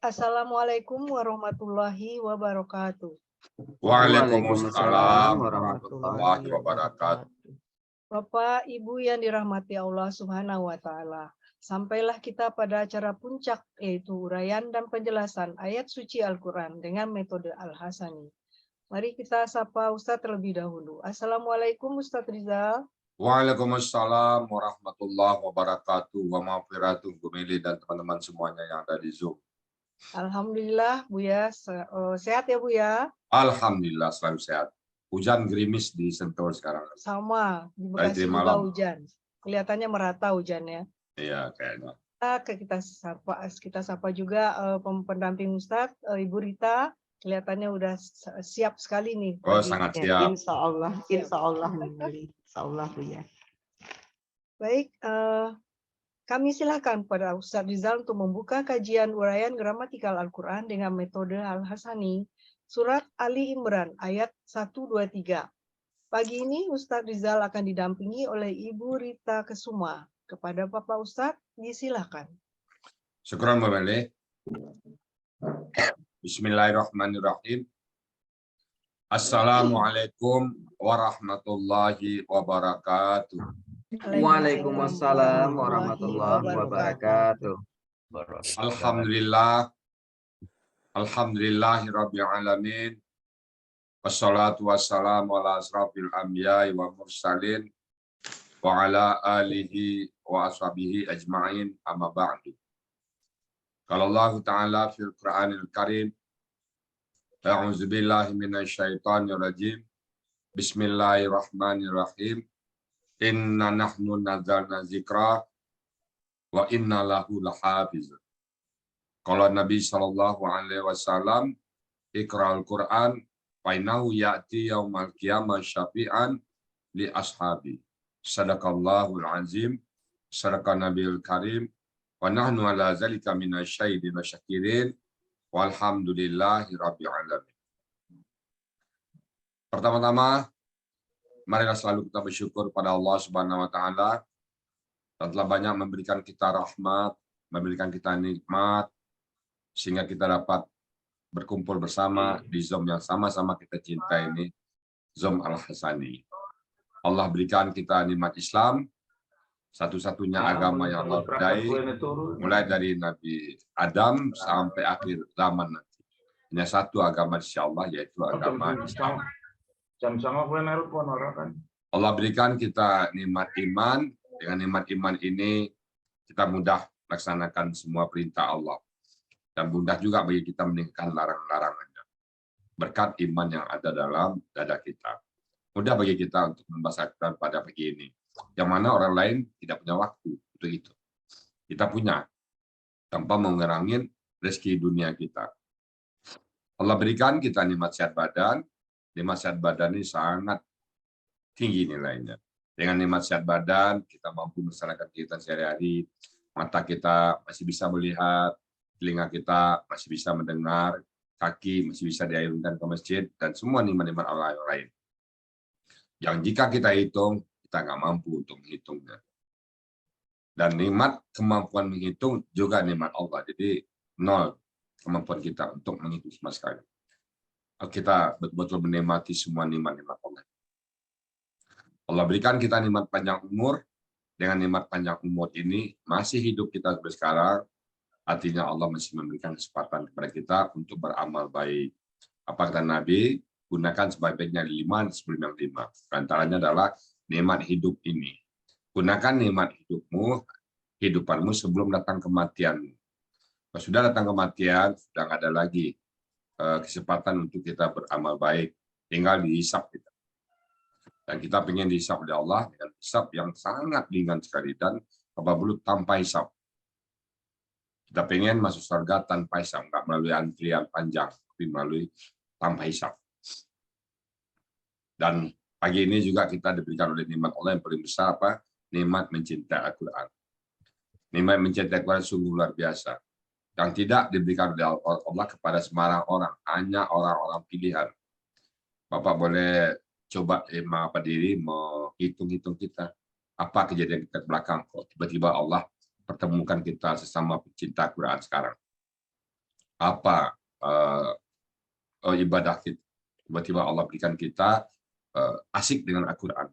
Assalamualaikum warahmatullahi wabarakatuh. Waalaikumsalam warahmatullahi wabarakatuh. Bapak, Ibu yang dirahmati Allah Subhanahu wa Ta'ala, sampailah kita pada acara puncak, yaitu uraian dan penjelasan ayat suci Al-Quran dengan metode Al-Hasani. Mari kita sapa Ustadz terlebih dahulu. Assalamualaikum Ustadz Rizal. Waalaikumsalam warahmatullahi wabarakatuh. Wa maghfiratuh Bu Meli dan teman-teman semuanya yang ada di Zoom. Alhamdulillah Bu ya, sehat ya Bu ya? Alhamdulillah selalu sehat. Hujan gerimis di Sentul sekarang. Sama, di Bekasi juga hujan. Kelihatannya merata hujannya. Iya, kayaknya. Kita sapa juga pendamping Ustadz, Ibu Rita. Kelihatannya udah siap sekali nih. Oh, sangat siap. Insya Allah Bu ya. Baik, kami silakan pada Ustadz Rizal untuk membuka kajian uraian gramatikal Al-Quran dengan metode Al-Hasani, surat Ali Imran ayat 123. Pagi ini Ustadz Rizal akan didampingi oleh Ibu Rita Kesuma. Kepada Bapak Ustadz, disilakan. Syukran Bu Meli. Bismillahirrahmanirrahim. Assalamualaikum warahmatullahi wabarakatuh. Waalaikumsalam warahmatullahi wabarakatuh. Alhamdulillahirabbil alamin. Wassalatu wassalamu ala asrafil anbiya'i wa mursalin wa ala alihi wa ashabihi ajma'in, amma ba'du. Qala Allah Ta'ala fil Qur'anil Karim, a'udzu billahi minasyaitonir rajim. Bismillahirrahmanirrahim. Inna nahnu nazzalna dzikra wa inna lahu lahafizun. Qala Nabi sallallahu alaihi wasallam, iqra'ul Qur'an fa innahu ya'ti yaumal qiyamah syafi'an li ashabi. Sadaqallahul azim, sadaqan nabiyul karim, wa nahnu ala zalika minasyahidin wa syakirin, walhamdulillahi rabbil alamin. Pertama-tama, marilah selalu kita bersyukur pada Allah Subhanahu wa Ta'ala yang telah banyak memberikan kita rahmat, memberikan kita nikmat, sehingga kita dapat berkumpul bersama di Zoom yang sama-sama kita cinta ini, Zoom Al-Hasani. Allah berikan kita nikmat Islam, satu-satunya agama yang Allah berdaya, mulai dari Nabi Adam sampai akhir zaman nanti. Hanya satu agama insya Allah, yaitu agama Islam. Allah berikan kita nikmat iman. Dengan nikmat iman ini kita mudah melaksanakan semua perintah Allah, dan mudah juga bagi kita meninggalkan larangan-larangannya berkat iman yang ada dalam dada kita. Mudah bagi kita untuk membahas Al-Quran pada pagi ini, yang mana orang lain tidak punya waktu untuk itu. Kita punya, tanpa mengurangi rezeki dunia kita. Allah berikan kita nikmat sehat badan. Nikmat sehat badan ini sangat tinggi nilainya. Dengan nikmat sehat badan, kita mampu melaksanakan kegiatan sehari-hari. Mata kita masih bisa melihat, telinga kita masih bisa mendengar, kaki masih bisa diayunkan ke masjid, dan semua nikmat-nikmat Allah yang lain. Yang jika kita hitung, kita nggak mampu untuk menghitungnya. Dan nikmat kemampuan menghitung juga nikmat Allah. Jadi nol kemampuan kita untuk menghitung sama sekali. Kita betul-betul menikmati semua nikmat-nikmat Allah. Allah berikan kita nikmat panjang umur. Dengan nikmat panjang umur ini, masih hidup kita sampai sekarang, artinya Allah masih memberikan kesempatan kepada kita untuk beramal baik. Apa kata Nabi? Gunakan sebaik-baiknya 5 sebelum yang 5. Antaranya adalah nikmat hidup ini. Gunakan nikmat hidupanmu sebelum datang kematianmu. Kalau sudah datang kematian, sudah nggak ada lagi kesempatan untuk kita beramal baik, tinggal dihisap kita. Dan kita ingin dihisap oleh Allah dengan hisap yang sangat ringan sekali dan apabila tanpa hisap. Kita ingin masuk surga tanpa hisap, nggak melalui antrian panjang, tapi melalui tanpa hisap. Dan pagi ini juga kita diberikan oleh nikmat Allah yang paling besar, apa? Nikmat mencintai Al-Quran. Nikmat mencintai Al-Quran sungguh luar biasa. Yang tidak diberikan oleh Allah kepada sembarang orang, hanya orang-orang pilihan. Bapak boleh coba diri menghitung-hitung kita. Apa kejadian kita di belakang kok tiba-tiba Allah pertemukan kita sesama pecinta Quran sekarang. apa ibadah kita. Tiba-tiba Allah berikan kita asik dengan Al-Quran.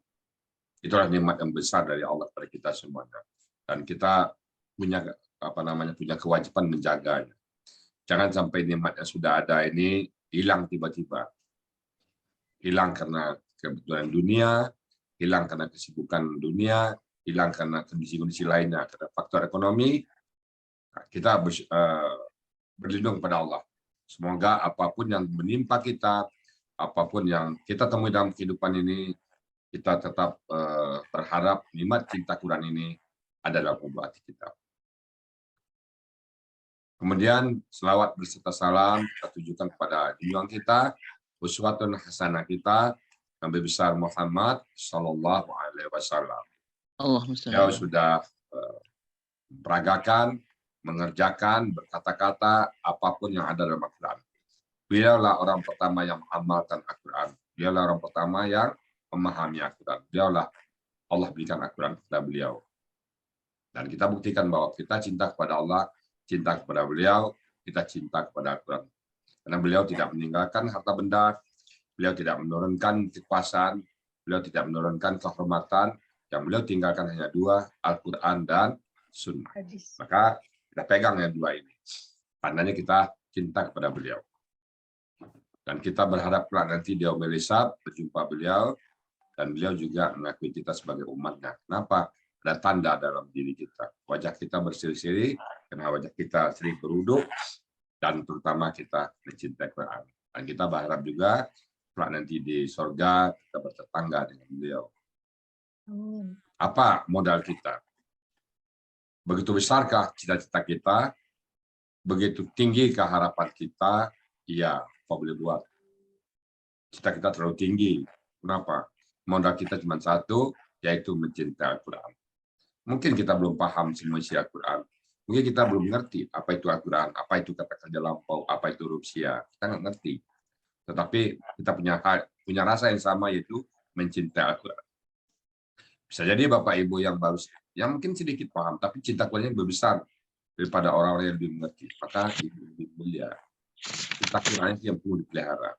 Itulah nikmat yang besar dari Allah kepada kita semuanya. Dan kita punya punya kewajiban menjaganya. Jangan sampai nikmat yang sudah ada ini hilang tiba-tiba. Hilang karena kebutuhan dunia, hilang karena kesibukan dunia, hilang karena kondisi-kondisi lainnya, karena faktor ekonomi. Kita berlindung pada Allah. Semoga apapun yang menimpa kita, apapun yang kita temui dalam kehidupan ini, kita tetap berharap nikmat cinta Quran ini ada dalam lubuk hati kita. Kemudian selawat berserta salam kita tujukan kepada junjungan kita, uswatun hasanah kita, Nabi besar Muhammad Sallallahu Alaihi Wasallam. Beliau sudah peragakan, mengerjakan, berkata-kata apapun yang ada dalam Al-Quran. Beliaulah orang pertama yang mengamalkan Al-Quran. Beliaulah orang pertama yang memahami Al-Quran. Beliaulah Allah berikan Al-Quran kepada beliau. Dan kita buktikan bahwa kita cinta kepada Allah, cinta kepada beliau, kita cinta kepada Al-Quran. Karena beliau tidak meninggalkan harta benda, beliau tidak menurunkan kekuasaan, beliau tidak menurunkan kehormatan, yang beliau tinggalkan hanya dua, Al-Quran dan Sunnah. Maka kita pegang yang dua ini. Tandanya kita cinta kepada beliau. Dan kita berharap kelak nanti di yaumil hisab berjumpa beliau, dan beliau juga mengakui kita sebagai umatnya. Kenapa? Ada tanda dalam diri kita. Wajah kita berseri-seri, karena wajah kita sering beruduk, dan terutama kita mencintai Quran. Dan kita berharap juga kelak nanti di surga kita bertetangga dengan beliau. Apa modal kita? Begitu besarkah cita-cita kita? Begitu tinggikah harapan kita? Iya, apa boleh buat? Cita kita terlalu tinggi. Kenapa? Modal kita cuma satu, yaitu mencintai Al-Quran. Mungkin kita belum paham semua isi Al-Quran. Mungkin kita belum ngerti apa itu Al-Quran, apa itu kata kerja lampau, apa itu rusia. Kita nggak ngerti. Tetapi kita punya rasa yang sama, yaitu mencintai Al-Quran. Bisa jadi Bapak Ibu yang baru, yang mungkin sedikit paham, tapi cinta Qurannya lebih besar daripada orang-orang yang lebih mengerti. Maka lebih mulia. Cinta Quran yang perlu dipelihara.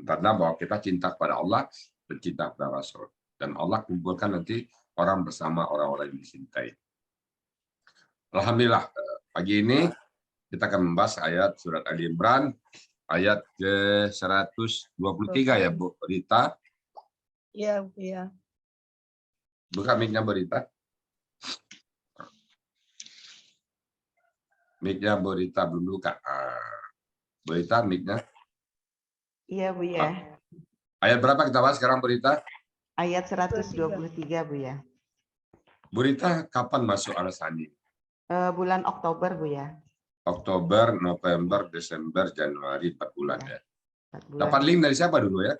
Tanda bahwa kita cinta kepada Allah dan cinta kepada Rasul. Dan Allah kumpulkan nanti orang bersama orang-orang yang dicintai. Alhamdulillah, pagi ini kita akan membahas ayat surat Ali Imran, ayat ke-123 ya Bu Rita. Iya, iya. Buka mic-nya Bu Rita. Mic-nya Bu Rita belum buka. Bu Rita, mic-nya. Iya, Bu ya. Ayat berapa kita bahas sekarang Bu Rita? Ayat 123, Bu ya. Bu Rita, kapan masuk Al-Sani? Bulan Oktober, Bu ya. Oktober, November, Desember, Januari, 4 bulan ya. 4 bulan. Dapat link dari siapa dulu ya?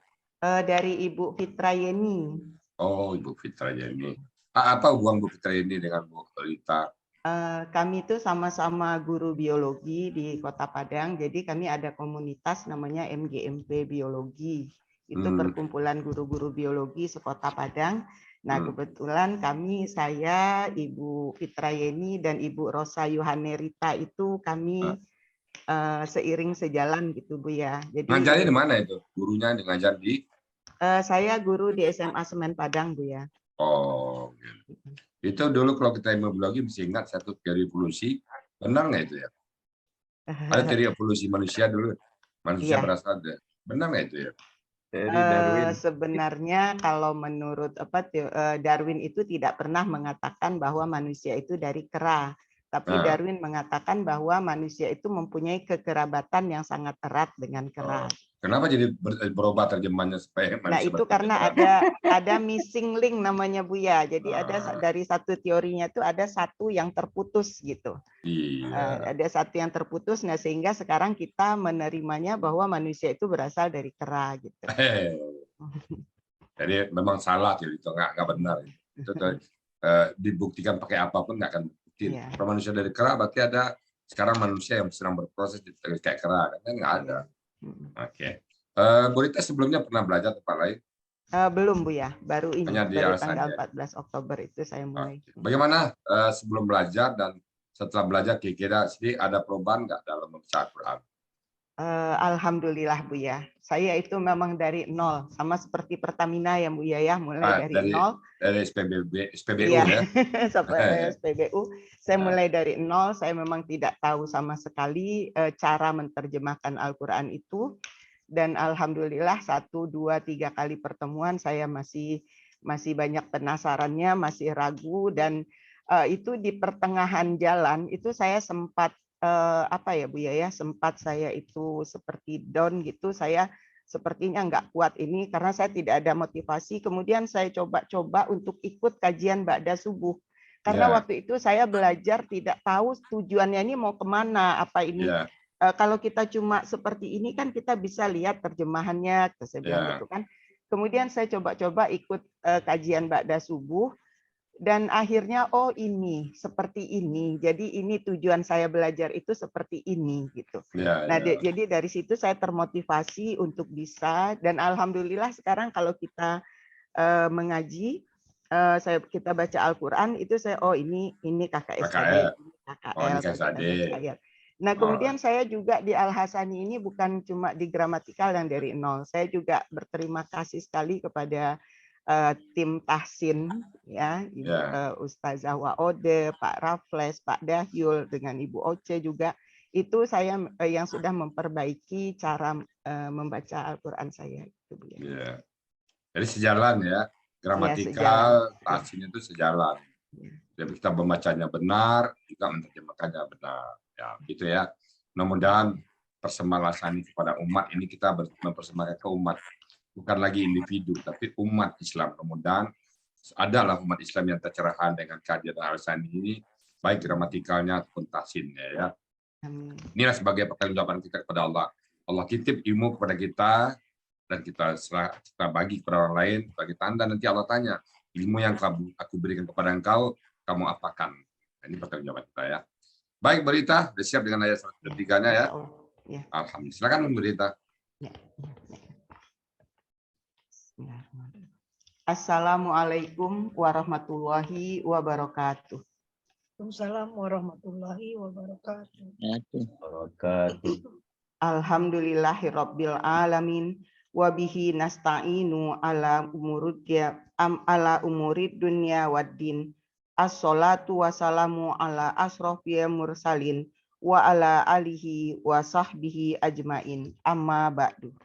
Dari Ibu Fitra Yeni. Oh, Ibu Fitra Yeni. Apa hubungan Bu Fitra Yeni dengan Bu Rita? Kami itu sama-sama guru biologi di Kota Padang. Jadi kami ada komunitas namanya MGMP Biologi. Itu perkumpulan guru-guru biologi sekota Padang. Nah, kebetulan kami, saya, Ibu Fitra Yeni, dan Ibu Rosa Yohanerita itu kami seiring sejalan gitu, Bu ya. Jadi Ngajarnya di mana itu? Gurunya ngajar di? Saya guru di SMA Semen Padang, Bu ya. Oh, gitu. Itu dulu kalau kita ilmu biologi mesti ingat satu teori evolusi. Benar nggak itu ya? Ada teori evolusi manusia dulu. Manusia berasal dari. Benar nggak itu ya? Sebenarnya kalau menurut Darwin itu tidak pernah mengatakan bahwa manusia itu dari kera, tapi Darwin mengatakan bahwa manusia itu mempunyai kekerabatan yang sangat erat dengan kera. Kenapa jadi berubah terjemahannya supaya manusia? Nah itu karena ada missing link namanya Bu ya. Jadi ada dari satu teorinya itu ada satu yang terputus gitu. Iya. Ada satu yang terputus. Nah sehingga sekarang kita menerimanya bahwa manusia itu berasal dari kera gitu. Jadi memang salah jadi itu nggak benar. Itu dibuktikan pakai apapun nggak akan bukti. Kalau manusia dari kera berarti ada sekarang manusia yang sedang berproses kayak kera kan nggak ada. Oke. Bu Rita sebelumnya pernah belajar tempat lain? Belum Bu ya, baru ini Hanya baru tanggal 14 Oktober itu saya mulai. Bagaimana sebelum belajar dan setelah belajar kira-kira sedikit ada perubahan nggak dalam membaca Al-Quran? Alhamdulillah Bu ya. Saya itu memang dari nol, sama seperti Pertamina ya Bu ya, mulai dari nol. Dari SPBU Iya, ya. sampai SPBU. Saya mulai dari nol, saya memang tidak tahu sama sekali cara menerjemahkan Al-Quran itu. Dan alhamdulillah 1, 2, 3 kali pertemuan saya masih banyak penasarannya, masih ragu, dan itu di pertengahan jalan itu saya sempat apa ya Bu ya, sempat saya itu seperti down gitu, saya sepertinya nggak kuat ini karena saya tidak ada motivasi. Kemudian saya coba-coba untuk ikut kajian Ba'da subuh. Karena waktu itu saya belajar tidak tahu tujuannya ini mau kemana, apa ini. Kalau kita cuma seperti ini kan kita bisa lihat terjemahannya, saya bilang gitu kan. Kemudian saya coba-coba ikut kajian Ba'da subuh. Dan akhirnya ini seperti ini. Jadi ini tujuan saya belajar itu seperti ini gitu. Jadi dari situ saya termotivasi untuk bisa, dan alhamdulillah sekarang kalau kita mengaji, kita baca Al-Qur'an itu saya ini KKSAD, ini KKL. Nah, kemudian saya juga di Al-Hasani ini bukan cuma di gramatikal yang dari nol. Saya juga berterima kasih sekali kepada tim tahsin ya, Ustazah Waode, Pak Rafles, Pak Dahyul, dengan Ibu Oce juga, itu saya yang sudah memperbaiki cara membaca Al-Quran saya. Jadi sejalan ya, gramatikal, tahsin itu sejalan. Jadi kita membacanya benar, juga menerjemahkannya benar. Ya, gitu ya. Mudah-mudahan persembahan kepada umat ini kita mempersembahkan ke umat. Bukan lagi individu, tapi umat Islam. Kemudian adalah umat Islam yang tercerahkan dengan kajian Al-Hasani ini, baik gramatikalnya ataupun tahsinnya ya. Inilah sebagai pertanggungjawaban kita kepada Allah. Allah titip ilmu kepada kita dan kita bagi kepada orang lain bagi tanda. Nanti Allah tanya, ilmu yang aku berikan kepada engkau, kamu apakan? Nah, ini pertanggungjawaban kita ya. Baik, Berita, sudah siap dengan ayat 103-nya ya? Alhamdulillah. Silakan Berita. Assalamualaikum warahmatullahi wabarakatuh. Waalaikumsalam warahmatullahi wabarakatuh. Alhamdulillahirabbil alamin wa bihi nasta'inu ala umurid dunya waddin. Assalatu wassalamu ala asrofil mursalin wa ala alihi wa sahbihi ajmain. Amma ba'du.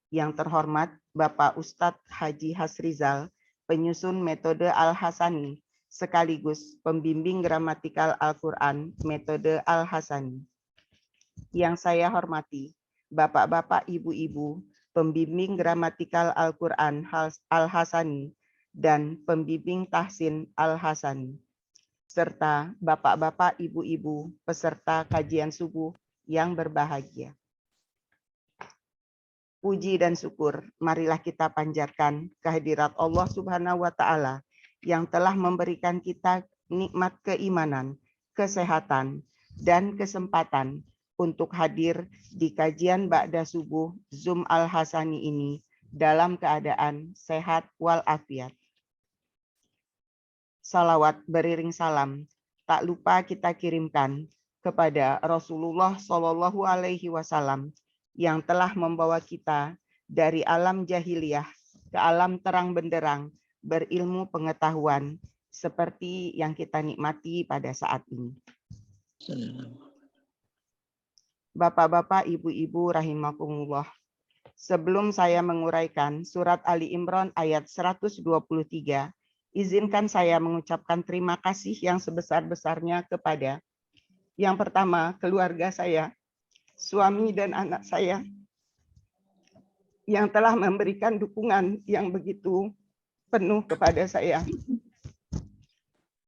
Yang terhormat Bapak Ustadz Haji Hasrizal, penyusun metode Al-Hasani, sekaligus pembimbing gramatikal Al-Quran metode Al-Hasani. Yang saya hormati Bapak-bapak, Ibu-ibu, pembimbing gramatikal Al-Quran Al-Hasani dan pembimbing tahsin Al-Hasani, serta Bapak-bapak, Ibu-ibu, peserta kajian subuh yang berbahagia. Puji dan syukur, marilah kita panjatkan kehadirat Allah Subhanahu wa Ta'ala yang telah memberikan kita nikmat keimanan, kesehatan, dan kesempatan untuk hadir di kajian Ba'da Subuh Zoom Al-Hasani ini dalam keadaan sehat walafiat. Salawat beriring salam tak lupa kita kirimkan kepada Rasulullah Shallallahu Alaihi Wasallam yang telah membawa kita dari alam jahiliyah ke alam terang benderang berilmu pengetahuan seperti yang kita nikmati pada saat ini. Bapak-bapak, ibu-ibu rahimakumullah. Sebelum saya menguraikan surat Ali Imran ayat 123, izinkan saya mengucapkan terima kasih yang sebesar-besarnya kepada yang pertama, keluarga saya, suami dan anak saya yang telah memberikan dukungan yang begitu penuh kepada saya.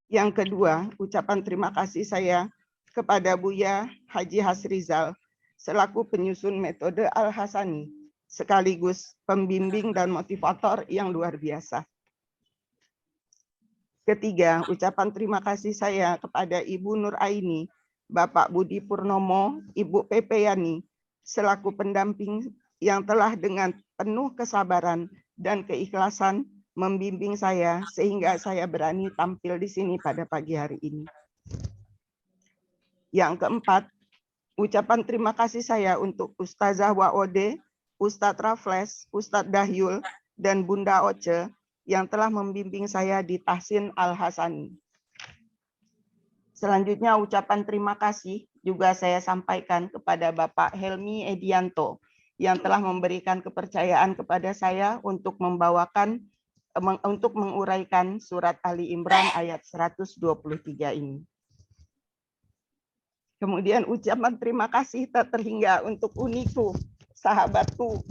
Yang kedua, ucapan terima kasih saya kepada Buya Haji Hasrizal selaku penyusun metode Al-Hasani sekaligus pembimbing dan motivator yang luar biasa. Ketiga, ucapan terima kasih saya kepada Ibu Nur Aini, Bapak Budi Purnomo, Ibu Pepe Yani, selaku pendamping yang telah dengan penuh kesabaran dan keikhlasan membimbing saya sehingga saya berani tampil di sini pada pagi hari ini. Yang keempat, ucapan terima kasih saya untuk Ustazah Waode, Ustadz Rafles, Ustadz Dahyul, dan Bunda Oce yang telah membimbing saya di Tahsin Al-Hasani. Selanjutnya ucapan terima kasih juga saya sampaikan kepada Bapak Helmi Edianto yang telah memberikan kepercayaan kepada saya untuk menguraikan surat Ali Imran ayat 123 ini. Kemudian ucapan terima kasih tak terhingga untuk uniku, sahabatku,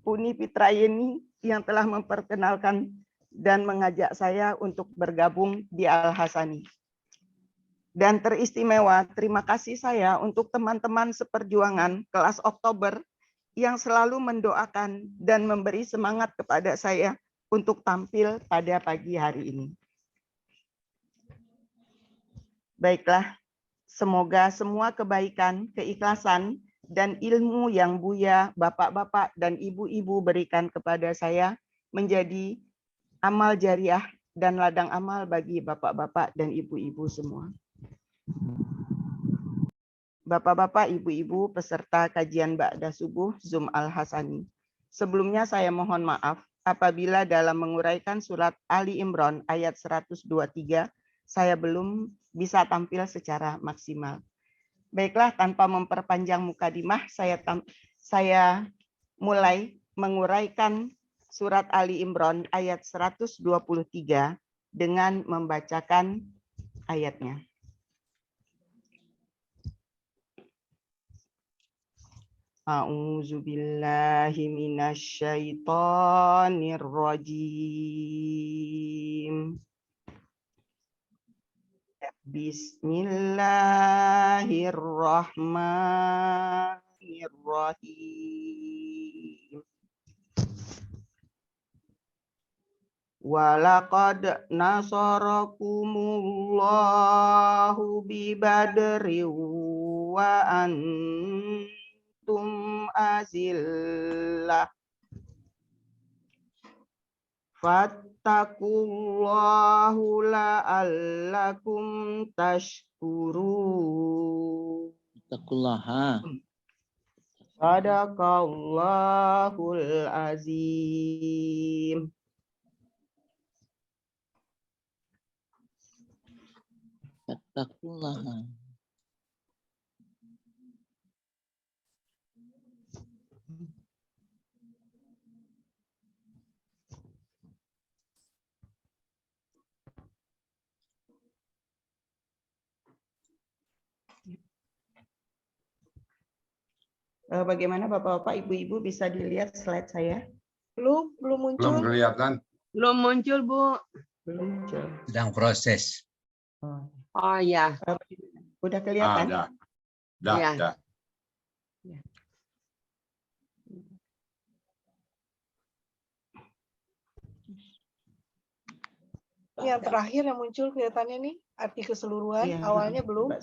Uni Fitrayeni yang telah memperkenalkan dan mengajak saya untuk bergabung di Al-Hasani. Dan teristimewa terima kasih saya untuk teman-teman seperjuangan kelas Oktober yang selalu mendoakan dan memberi semangat kepada saya untuk tampil pada pagi hari ini. Baiklah. Semoga semua kebaikan, keikhlasan, dan ilmu yang Buya, Bapak-bapak, dan Ibu-ibu berikan kepada saya menjadi amal jariah dan ladang amal bagi Bapak-bapak dan Ibu-ibu semua. Bapak-bapak, Ibu-ibu, peserta kajian Ba'da Subuh Zoom Al-Hasani. Sebelumnya saya mohon maaf apabila dalam menguraikan surat Ali Imran ayat 123, saya belum bisa tampil secara maksimal. Baiklah, tanpa memperpanjang mukadimah, saya mulai menguraikan surat Ali Imran ayat 123 dengan membacakan ayatnya. A'udzubillahi minasyaitonirrajim. Bismillahirrahmanirrahim. Walaqad nasarakumullahu bibadri wa antum azillah. Fattakullahu la'allakum tashkurun. Fattakullaha. Sadaqallahul azim. Fattakullaha. Bagaimana Bapak-bapak, Ibu-ibu bisa dilihat slide saya? Belum muncul. Belum kelihatan. Belum muncul, Bu. Belum muncul. Sedang proses. Oh ya. Udah kelihatan? Dah. Yang terakhir yang muncul kelihatannya nih, arti keseluruhan, Iya, awalnya belum.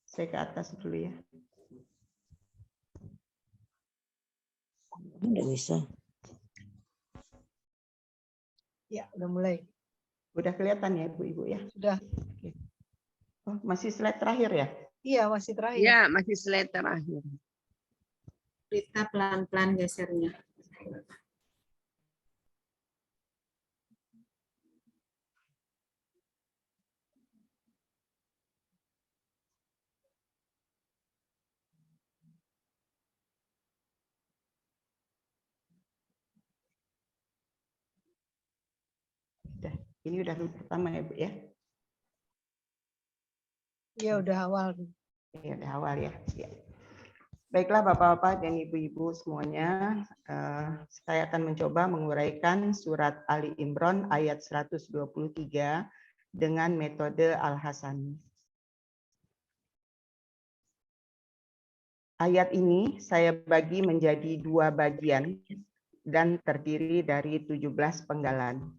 Saya ke atas dulu ya. Udah bisa. Ya, udah mulai. Udah kelihatan ya Ibu-ibu ya? Sudah. Oh, masih slide terakhir ya? Iya, masih terakhir. Ya, masih slide terakhir. Kita pelan-pelan gesernya. Ini udah pertama ya Bu ya? Iya, udah awal. Ya, udah awal ya. Baiklah Bapak-bapak dan Ibu-ibu semuanya, saya akan mencoba menguraikan surat Ali Imran ayat 123 dengan metode Al-Hasani. Ayat ini saya bagi menjadi 2 bagian dan terdiri dari 17 penggalan.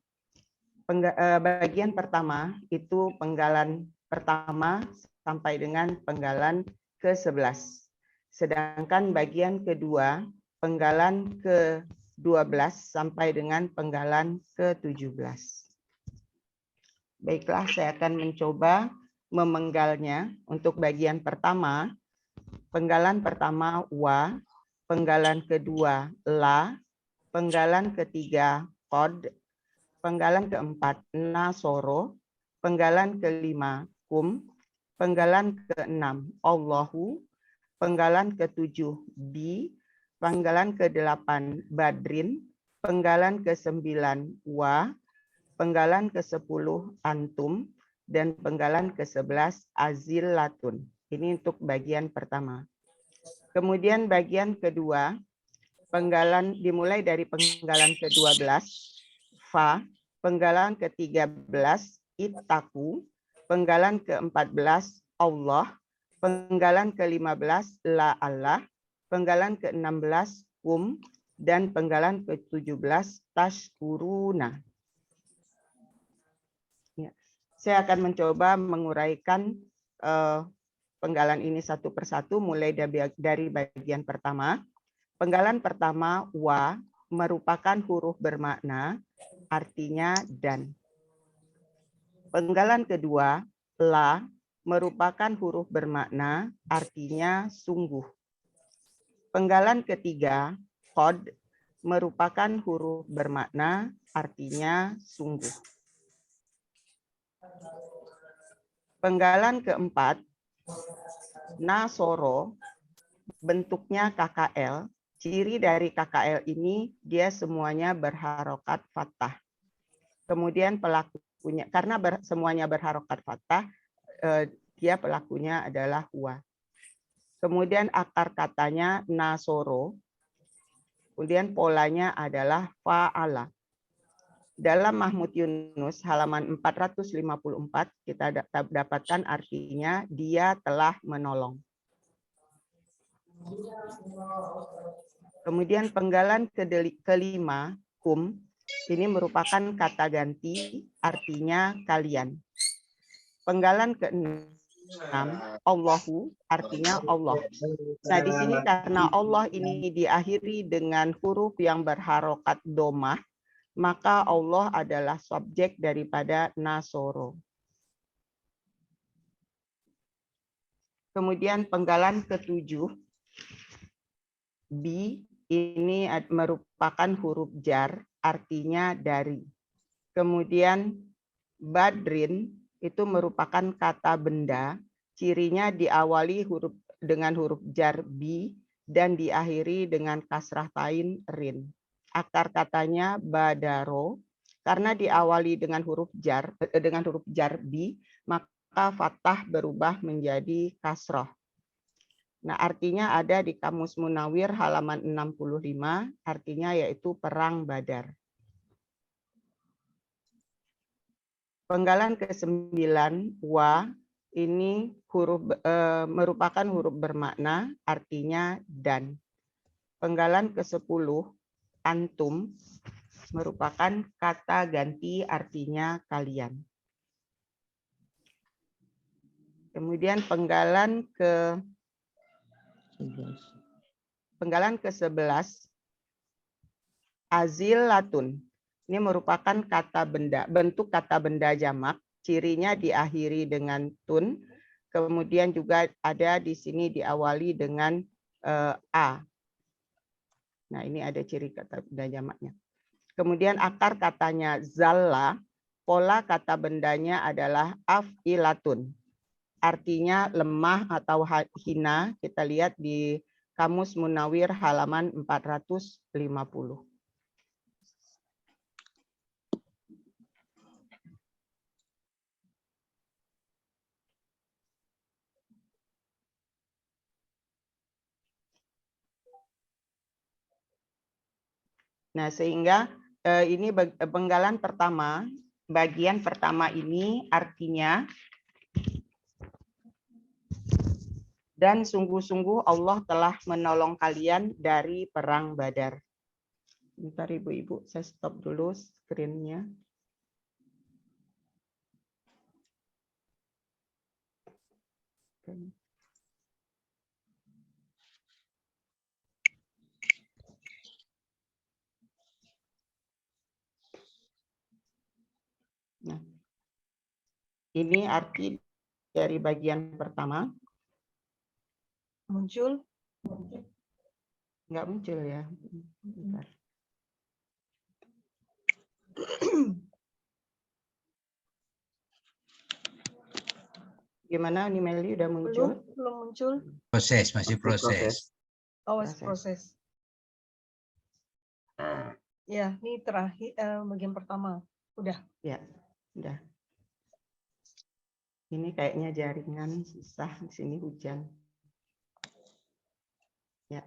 Bagian pertama itu penggalan pertama sampai dengan penggalan ke-11. Sedangkan bagian kedua penggalan ke-12 sampai dengan penggalan ke-17. Baiklah, saya akan mencoba memenggalnya. Untuk bagian pertama, penggalan pertama wa, penggalan kedua la, penggalan ketiga qad, penggalan keempat nasoro, penggalan kelima kum, penggalan keenam Allahu, penggalan ketujuh bi, penggalan kedelapan badrin, penggalan kesembilan wa, penggalan ke-10 antum, dan penggalan ke-11 azillatun. Ini untuk bagian pertama. Kemudian bagian kedua, penggalan dimulai dari penggalan ke-12 fa, penggalan ke-13 ittaku, penggalan ke-14 Allah, penggalan ke-15 la Allah, penggalan ke-16 kum, dan penggalan ke-17 tashkuruna. Ya. Saya akan mencoba menguraikan penggalan ini satu persatu mulai dari bagian pertama. Penggalan pertama wa merupakan huruf bermakna, artinya dan. Penggalan kedua la merupakan huruf bermakna, artinya sungguh. Penggalan ketiga qad merupakan huruf bermakna, artinya sungguh. Penggalan keempat nasoro bentuknya KKL. Ciri dari KKL ini dia semuanya berharokat fathah. Kemudian pelakunya, karena semuanya berharokat fathah, dia pelakunya adalah huwa. Kemudian akar katanya nasoro. Kemudian polanya adalah fa'ala. Dalam Mahmud Yunus halaman 454 kita dapatkan artinya dia telah menolong. Kemudian penggalan kelima kum ini merupakan kata ganti, artinya kalian. Penggalan keenam Allahu artinya Allah. Nah, di sini karena Allah ini diakhiri dengan huruf yang berharokat domah, maka Allah adalah subjek daripada nasoro. Kemudian penggalan ketujuh bi ini merupakan huruf jar, artinya dari. Kemudian badrin itu merupakan kata benda, cirinya diawali dengan huruf jar bi dan diakhiri dengan kasrah tain rin. Akar katanya badaro, karena diawali dengan huruf jar bi, maka fathah berubah menjadi kasroh. Nah, artinya ada di Kamus Munawir halaman 65, artinya yaitu perang Badar. Penggalan ke-9 wa ini merupakan huruf bermakna, artinya dan. Penggalan ke-10 antum merupakan kata ganti, artinya kalian. Kemudian penggalan ke-11 azillatun. Ini merupakan kata benda, bentuk kata benda jamak, cirinya diakhiri dengan tun, kemudian juga ada di sini diawali dengan a. Nah, ini ada ciri kata benda jamaknya. Kemudian akar katanya zalla, pola kata bendanya adalah af'ilatun. Artinya lemah atau hina, kita lihat di Kamus Munawir halaman 450. Nah, sehingga ini penggalan pertama, bagian pertama ini artinya dan sungguh-sungguh Allah telah menolong kalian dari perang Badar. Bentar Ibu-ibu, saya stop dulu screen-nya. Nah, ini arti dari bagian pertama. Muncul. Nggak muncul ya. Bentar. Gimana nih Meli, udah muncul? Belum muncul. Proses, masih Masih proses. Oh, masih proses. Ah, Ya, ini terakhir bagian pertama. Udah. Ya, udah. Ini kayaknya jaringan susah di sini hujan. Ya.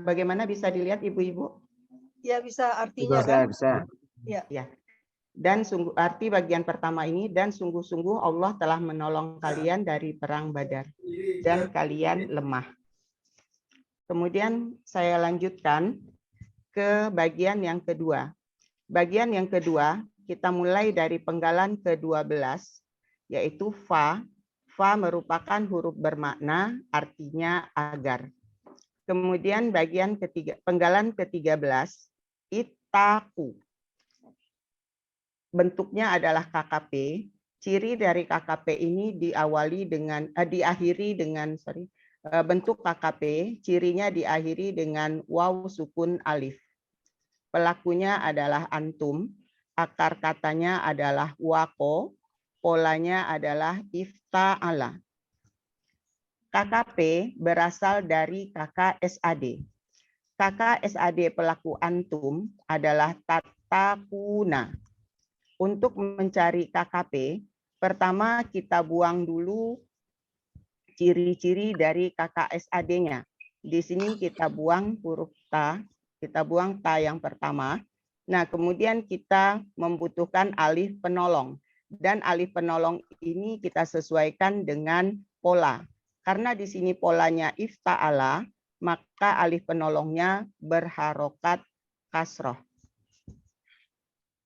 Bagaimana bisa dilihat Ibu-ibu? Ya, bisa artinya Bisa, kan? bisa. Ya. Dan sungguh arti bagian pertama ini, dan sungguh-sungguh Allah telah menolong kalian dari perang Badar dan kalian lemah. Kemudian saya lanjutkan ke bagian yang kedua. Bagian yang kedua, kita mulai dari penggalan ke-12, yaitu fa. Fa merupakan huruf bermakna, artinya agar. Kemudian bagian ketiga, penggalan ke-13, ittaku. Bentuknya adalah KKP. Ciri dari KKP ini diakhiri dengan bentuk KKP, cirinya diakhiri dengan waw sukun alif. Pelakunya adalah antum, akar katanya adalah wako, polanya adalah ifta'ala. KKP berasal dari kakak SAD. Kakak SAD pelaku antum adalah tatakuna. Untuk mencari KKP, pertama kita buang dulu ciri-ciri dari kakak SAD-nya. Di sini kita buang huruf ta, kita buang ta yang pertama. Nah, kemudian kita membutuhkan alif penolong. Dan alif penolong ini kita sesuaikan dengan pola. Karena di sini polanya ifta'ala, maka alif penolongnya berharokat kasroh.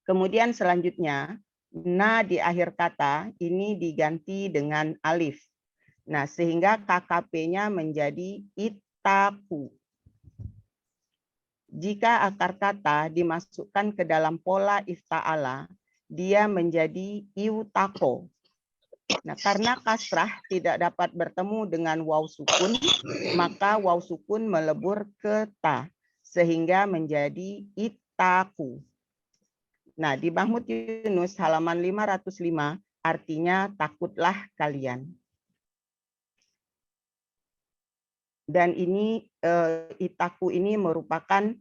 Kemudian selanjutnya, na di akhir kata ini diganti dengan alif. Nah, sehingga KKP-nya menjadi itaku. Jika akar kata dimasukkan ke dalam pola ifta'ala, dia menjadi iutako. Nah, karena kasrah tidak dapat bertemu dengan waw sukun, maka waw sukun melebur ke ta, sehingga menjadi itaku. Nah, di Mahmud Yunus halaman 505 artinya takutlah kalian. Dan ini itaku ini merupakan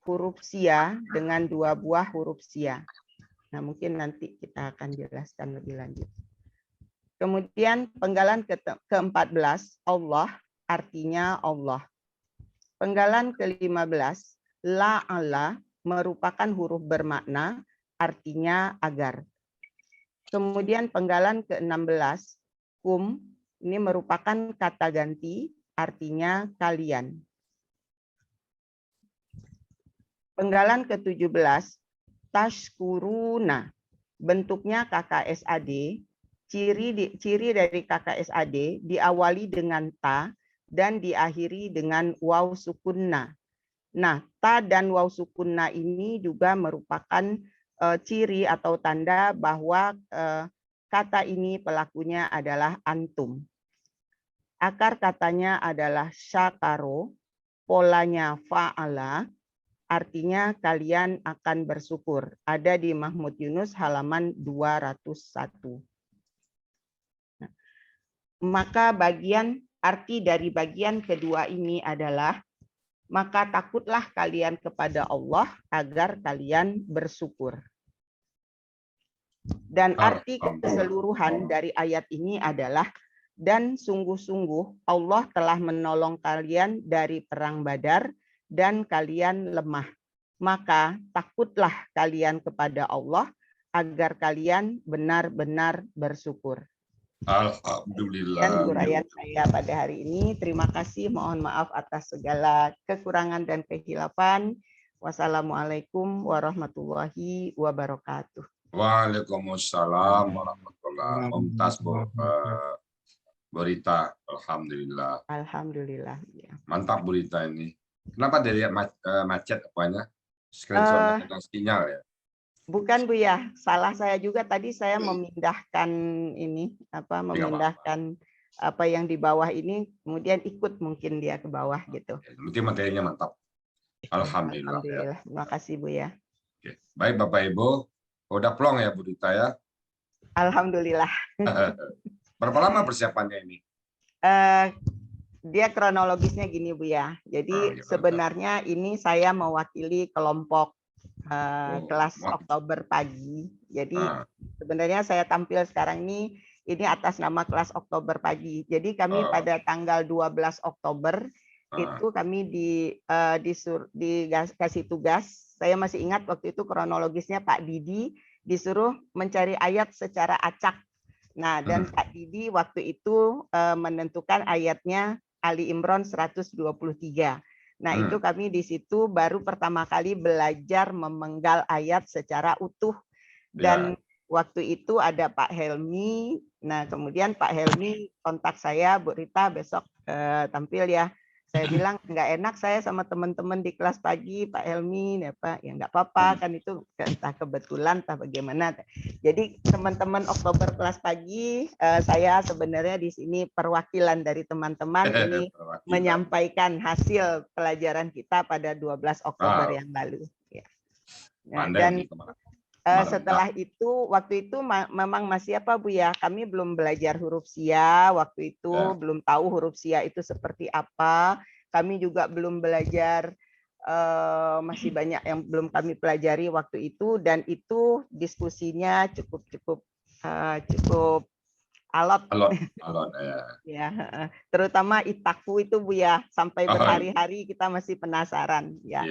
huruf sia dengan dua buah huruf sia. Nah, mungkin nanti kita akan jelaskan lebih lanjut. Kemudian penggalan ke-14 Allah artinya Allah. Penggalan ke-15 la'ala merupakan huruf bermakna artinya agar. Kemudian penggalan ke-16 kum ini merupakan kata ganti artinya kalian. Penggalan ke-17 tashkuruna bentuknya KKSAD. Ciri dari KKSAD diawali dengan ta dan diakhiri dengan waw sukunna. Nah, ta dan waw sukunna ini juga merupakan ciri atau tanda bahwa kata ini pelakunya adalah antum. Akar katanya adalah syakaro, polanya fa'ala, artinya kalian akan bersyukur. Ada di Mahmud Yunus halaman 201. Nah, maka arti dari bagian kedua ini adalah maka takutlah kalian kepada Allah agar kalian bersyukur. Dan arti keseluruhan dari ayat ini adalah dan sungguh-sungguh Allah telah menolong kalian dari perang Badar dan kalian lemah. Maka takutlah kalian kepada Allah agar kalian benar-benar bersyukur. Alhamdulillah. Dan uraian saya pada hari ini. Terima kasih. Mohon maaf atas segala kekurangan dan kehilapan. Wassalamualaikum warahmatullahi wabarakatuh. Waalaikumsalam warahmatullahi wabarakatuh. Berita, alhamdulillah. Alhamdulillah. Ya. Mantap berita ini. Kenapa dari macet apanya? Screenshot sinyal ya? Bukan Bu ya, salah saya juga tadi saya memindahkan ini memindahkan apa yang di bawah ini kemudian ikut mungkin dia ke bawah gitu. Mungkin materinya mantap. Alhamdulillah ya. Alhamdulillah. Terima kasih Bu ya. Oke. Baik Bapak Ibu, udah plong ya Bu Rita ya. Alhamdulillah. Berapa lama persiapannya ini? Dia kronologisnya gini Bu ya. Jadi sebenarnya ini saya mewakili kelompok kelas Oktober pagi. Jadi sebenarnya saya tampil sekarang ini atas nama kelas Oktober pagi. Jadi kami pada tanggal 12 Oktober itu kami dikasih tugas. Saya masih ingat waktu itu kronologisnya Pak Didi disuruh mencari ayat secara acak. Nah, dan Pak Didi waktu itu menentukan ayatnya Ali Imran 123. Nah, itu kami di situ baru pertama kali belajar memenggal ayat secara utuh. Dan waktu itu ada Pak Helmi. Nah, kemudian Pak Helmi kontak saya, Bu Rita besok tampil ya. Saya bilang nggak enak saya sama teman-teman di kelas pagi, Pak Helmi, ya Pak, ya nggak apa-apa kan itu entah kebetulan, entah bagaimana. Jadi teman-teman Oktober kelas pagi, saya sebenarnya di sini perwakilan dari teman-teman ini menyampaikan hasil pelajaran kita pada 12 Oktober yang lalu. Ya. Nah, dan setelah itu, waktu itu memang masih apa Bu ya, kami belum belajar huruf Sia, waktu itu belum tahu huruf Sia itu seperti apa, kami juga belum belajar, masih banyak yang belum kami pelajari waktu itu, dan itu diskusinya cukup alot ya, terutama Itaku itu Bu ya, sampai berhari-hari kita masih penasaran ya.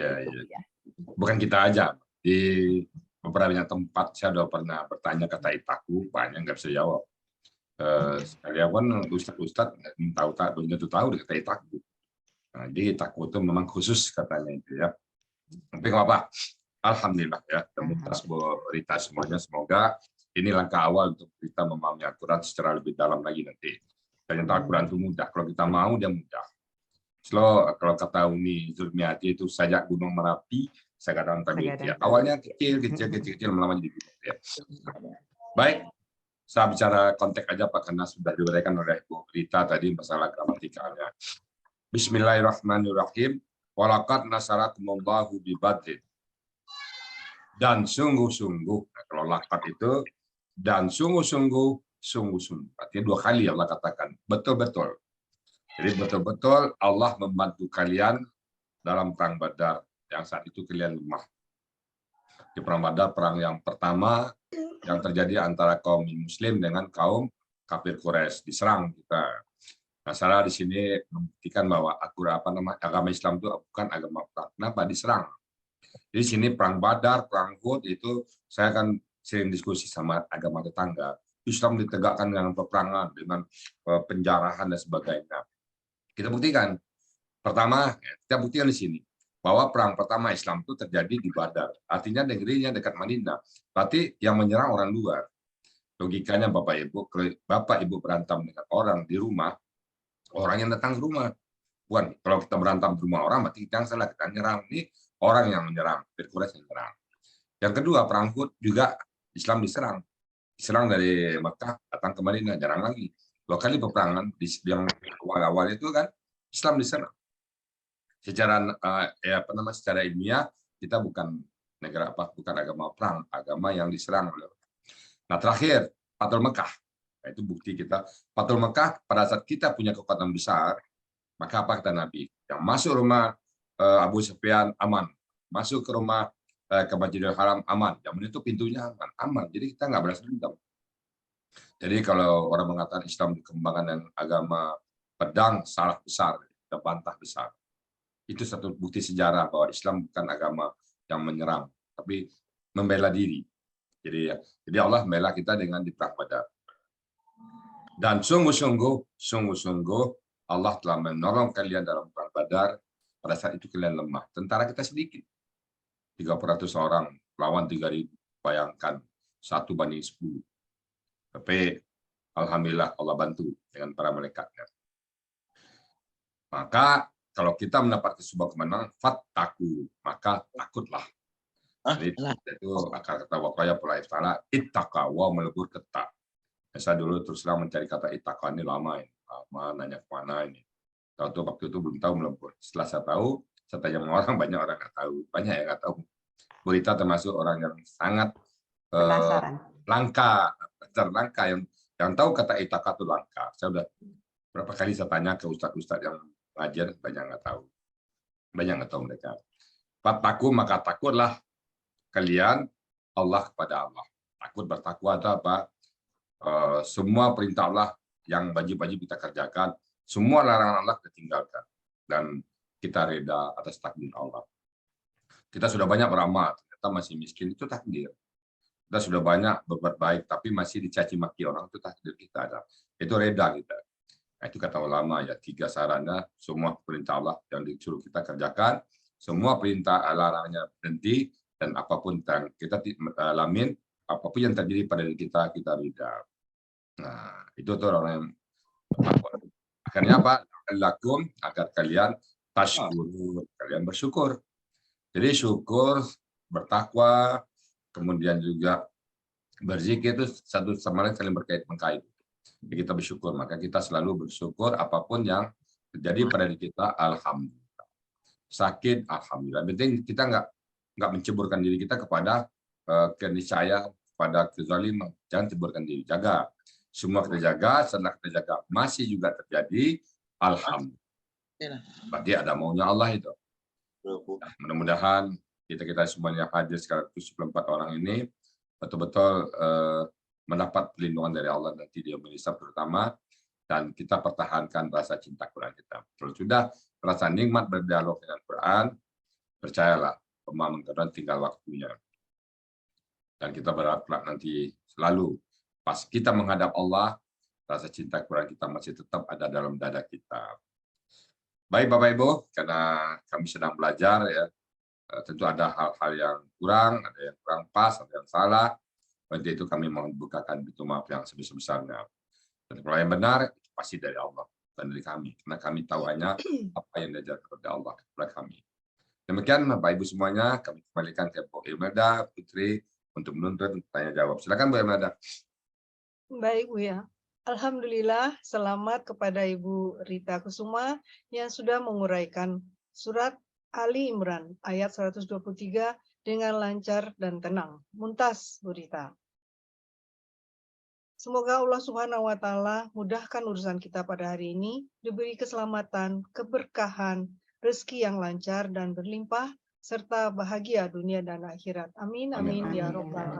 Bukan kita aja, di beberapa tempat saya sudah pernah bertanya kata Itaku, banyak nggak bisa jawab. Sekalian Ustadz belum tentu tahu kata Itaku. Nah, jadi Itaku itu memang khusus katanya itu ya. Tapi nggak apa, alhamdulillah ya, temutas Bu Rita semuanya. Semoga ini langkah awal untuk kita memahami Al-Quran secara lebih dalam lagi nanti. Ternyata Al-Quran itu mudah, kalau kita mau dia mudah. Kalau kata Umi Zurmiati itu sajak Gunung Merapi, saya katakan tadi ya. Awalnya kecil, lama-lama jadi gunung ya. Baik, saya bicara konteks aja Pak, karena sudah diberikan oleh Bu Rita tadi masalah gramatikalnya. Bismillahirrahmanirrahim. Walaqad nasarakumullahu bi Badrin. Dan sungguh-sungguh, nah, kalau laqad itu dan sungguh-sungguh, artinya 2 kali Allah katakan, betul-betul. Jadi betul-betul Allah membantu kalian dalam perang Badar yang saat itu kalian lemah. Di perang Badar, perang yang pertama yang terjadi antara kaum Muslim dengan kaum kafir Quraisy, diserang kita. Nah, saya di sini membuktikan bahwa agama Islam itu bukan agama perang. Kenapa diserang? Di sini perang Badar, perang Uhud itu saya akan sering diskusi sama agama tetangga. Islam ditegakkan dengan peperangan, dengan penjarahan dan sebagainya. Kita buktikan. Pertama, kita buktikan di sini bahwa perang pertama Islam itu terjadi di Badar. Artinya negerinya dekat Madinah. Berarti yang menyerang orang luar. Logikanya Bapak Ibu berantem dengan orang di rumah, orang yang datang ke rumah. Bukan, kalau kita berantem di rumah orang, berarti kita yang salah, kita nyerang. Ini orang yang menyerang, Quraisy yang menyerang. Yang kedua, perang Uhud juga Islam diserang. Diserang dari Mekah, datang ke Madinah, jarang lagi. 2 kali peperangan yang awal-awal itu kan Islam diserang. Secara ilmiah kita bukan negara bukan agama perang, agama yang diserang. Nah, terakhir Fathul Mekah. Nah, itu bukti kita. Fathul Mekah pada saat kita punya kekuatan besar, maka apa kata Nabi? Yang masuk rumah Abu Sufyan aman, masuk ke rumah ke Masjidil Haram aman, yang menutup pintunya aman. Jadi kita nggak balas dendam. Jadi kalau orang mengatakan Islam dikembangkan dengan agama pedang, salah besar, kita bantah besar. Itu satu bukti sejarah bahwa Islam bukan agama yang menyerang, tapi membela diri. Jadi Allah membela kita dengan di perang Badar. Dan sungguh-sungguh Allah telah menolong kalian dalam perang Badar. Pada saat itu kalian lemah. Tentara kita sedikit. 300 orang lawan 3.000. Bayangkan 1/10. Tapi alhamdulillah Allah bantu dengan para malaikatnya. Maka kalau kita mendapatkan sebuah kemenangan, fattaku, maka takutlah. Jadi itu akar kata waqaya pula iftala ittaqa wa melebur ketak. Saya dulu terus terang mencari kata ittaqa ini lama ini. Lama nanya kemana ini. Tahu waktu itu belum tahu melebur. Setelah saya tahu, saya tanya sama orang, banyak orang nggak tahu. Banyak yang nggak tahu. Berita termasuk orang yang sangat Penasaran. langka, yang tahu kata ittaqa itu langka. Saya udah berapa kali saya tanya ke ustadz-ustadz yang ngajar, banyak nggak tahu. Banyak nggak tahu mereka. Fattaku maka takutlah kalian Allah kepada Allah. Takut bertakwa itu apa? Semua perintah Allah yang wajib-wajib kita kerjakan, semua larangan Allah kita tinggalkan. Dan kita reda atas takdir Allah. Kita sudah banyak beramal, ternyata masih miskin, itu takdir. Kita sudah banyak berbuat baik, tapi masih dicaci maki orang, itu takdir kita. Itu reda kita. Nah, itu kata ulama ya, 3 sarannya, semua perintah Allah yang disuruh kita kerjakan, semua perintah larangannya berhenti, dan apapun yang kita alamin, apapun yang terjadi pada diri kita rida. Nah, itu tuh orang yang akhirnya apa? Lakum agar kalian tashkurun, kalian bersyukur. Jadi syukur, bertakwa, kemudian juga berzikir itu satu sama lain saling berkait-mengkait. Jadi kita bersyukur, maka kita selalu bersyukur apapun yang terjadi pada diri kita, alhamdulillah. Sakit, alhamdulillah. Penting kita nggak menceburkan diri kita kepada keniscayaan, pada kezaliman. Jangan ceburkan diri, jaga. Semua kita jaga, setelah kita jaga masih juga terjadi, alhamdulillah. Berarti ada maunya Allah itu. Nah, mudah-mudahan kita semuanya hadir sekarang 74 orang ini betul-betul mendapat perlindungan dari Allah nanti di Yaumul Hisab terutama, dan kita pertahankan rasa cinta Quran kita. Kalau sudah rasa nikmat berdialog dengan Quran, percayalah pemahaman Quran tinggal waktunya. Dan kita berharap nanti selalu pas kita menghadap Allah, rasa cinta Quran kita masih tetap ada dalam dada kita. Baik Bapak Ibu, karena kami sedang belajar ya, tentu ada hal-hal yang kurang, ada yang kurang pas, ada yang salah. Untuk itu kami membukakan pintu maaf yang sebesar-besarnya. Dan kalau yang benar, itu pasti dari Allah dan dari kami. Karena kami tahu hanya apa yang diajarkan oleh Allah kepada kami. Demikian Bapak Ibu semuanya, kami kembalikan ke Bu Imelda Putri untuk menuntut tanya jawab. Silakan Bu Imelda. Baik Bu ya. Alhamdulillah, selamat kepada Ibu Rita Kusuma yang sudah menguraikan surat Ali Imran ayat 123 dengan lancar dan tenang. Muntas, Bu Rita. Semoga Allah Subhanahu wa Ta'ala mudahkan urusan kita pada hari ini, diberi keselamatan, keberkahan, rezeki yang lancar dan berlimpah, serta bahagia dunia dan akhirat. Amin, amin, ya Rabbal alamin.